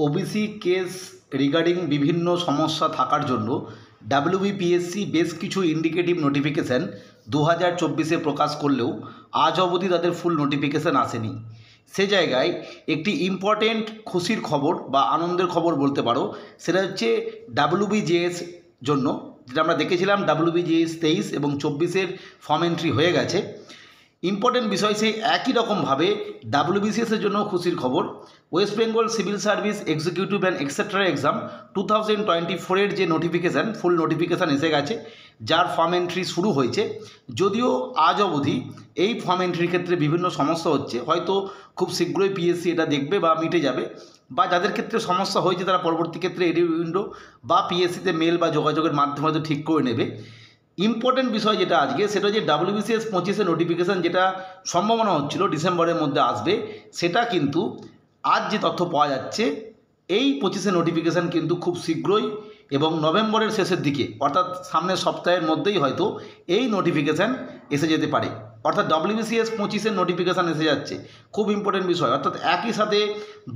OBC case regarding বিভিন্ন সমস্যা থাকার জন্য ডাব্লিউবিপিএসসি বেশ কিছু ইন্ডিকেটিভ নোটিফিকেশান 2024-এ প্রকাশ করলেও আজ অবধি তাদের ফুল নোটিফিকেশান আসেনি। সে জায়গায় একটি ইম্পর্টেন্ট খুশির খবর বা আনন্দের খবর বলতে পারো, সেটা হচ্ছে ডাব্লিউবিজিএস জন্য, যেটা আমরা দেখেছিলাম ডাব্লিউবিজিএস 23 এবং 24-এর ফর্ম এন্ট্রি হয়ে গেছে। ইম্পর্টেন্ট বিষয় সেই একই রকমভাবে ডাব্লিউবিসিএসের জন্য খুশির খবর, West Bengal civil service executive and et cetera exam 2024-এর যে নোটিফিকেশান, ফুল নোটিফিকেশান এসে গেছে, যার ফর্ম এন্ট্রি শুরু হয়েছে। যদিও আজ অবধি এই ফর্ম এন্ট্রির ক্ষেত্রে বিভিন্ন সমস্যা হচ্ছে, হয়তো খুব শীঘ্রই পিএসসি এটা দেখবে বা মিটে যাবে, বা যাদের ক্ষেত্রে সমস্যা হয়েছে তারা পরবর্তী ক্ষেত্রে এডিট উইন্ডো বা পিএসসিতে মেল বা যোগাযোগের মাধ্যমে হয়তো ঠিক করে নেবে। ইম্পর্টেন্ট বিষয় যেটা আজকে, সেটা হচ্ছে ডাব্লিউবিসিএস 25-এর নোটিফিকেশান যেটা সম্ভাবনা হচ্ছিল ডিসেম্বরের মধ্যে আসবে, সেটা কিন্তু আজ যে তথ্য পাওয়া যাচ্ছে, এই 25-এর নোটিফিকেশান কিন্তু খুব শীঘ্রই এবং নভেম্বরের শেষের দিকে, অর্থাৎ সামনের সপ্তাহের মধ্যেই হয়তো এই নোটিফিকেশান এসে যেতে পারে। অর্থাৎ ডাব্লিউবিসিএস 25-এর নোটিফিকেশান এসে যাচ্ছে, খুব ইম্পর্টেন্ট বিষয়। অর্থাৎ একই সাথে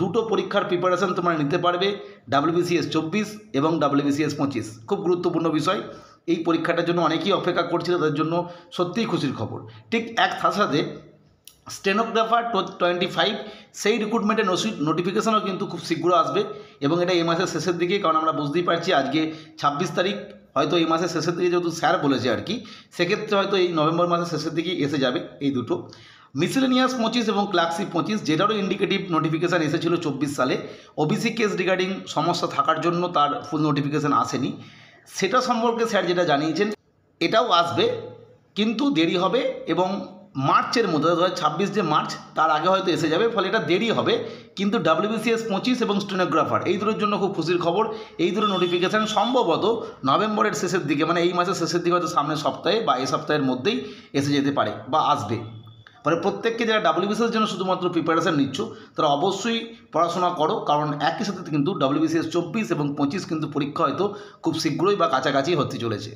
দুটো পরীক্ষার প্রিপারেশান তোমরা নিতে পারবে, ডাব্লিউবিসিএস 24 এবং ডাব্লিউবিসিএস 25। খুব গুরুত্বপূর্ণ বিষয়। এই পরীক্ষাটার জন্য অনেকেই অপেক্ষা করছিল, তাদের জন্য সত্যিই খুশির খবর। ঠিক এক সাথে স্টেনোগ্রাফার 25 সেই রিক্রুটমেন্টের নোটিফিকেশানও কিন্তু খুব শীঘ্র আসবে, এবং এটা এই মাসের শেষের দিকে, কারণ আমরা বুঝতেই পারছি আজকে 26 তারিখ, হয়তো এই মাসের শেষের দিকে যেহেতু স্যার বলেছে আর কি, সেক্ষেত্রে হয়তো এই নভেম্বর মাসের শেষের দিকেই এসে যাবে এই দুটো। মিসেলেনিয়াস 25 এবং ক্লার্কশিপ 25, যেটারও ইন্ডিকেটিভ নোটিফিকেশান এসেছিল 24 সালে, ওবিসি কেস রিগার্ডিং সমস্যা থাকার জন্য তার ফুল নোটিফিকেশান আসেনি। সেটা সম্পর্কে স্যার যেটা জানিয়েছেন, এটাও আসবে, কিন্তু দেরি হবে, এবং মার্চের মধ্যে 2026 যে মার্চ, তার আগে হয়তো এসে যাবে, ফলে এটা দেরি হবে। কিন্তু ডাব্লিউবিসিএস 25 এবং স্টেনোগ্রাফার এই দুটোর জন্য খুব খুশির খবর। এই দুটো নোটিফিকেশান সম্ভবত নভেম্বরের শেষের দিকে, মানে এই মাসের শেষের দিকে, হয়তো সামনের সপ্তাহে বা এই সপ্তাহের মধ্যেই এসে যেতে পারে বা আসবে। ফলে প্রত্যেককে যারা ডাব্লিউবিসিএসের জন্য শুধুমাত্র প্রিপারেশান নিচ্ছ, তারা অবশ্যই পড়াশোনা করো, কারণ একই সাথে কিন্তু ডাব্লিউবিসিএস 24 এবং 25 কিন্তু পরীক্ষা হয়তো খুব শীঘ্রই বা কাছাকাছি হতে চলেছে।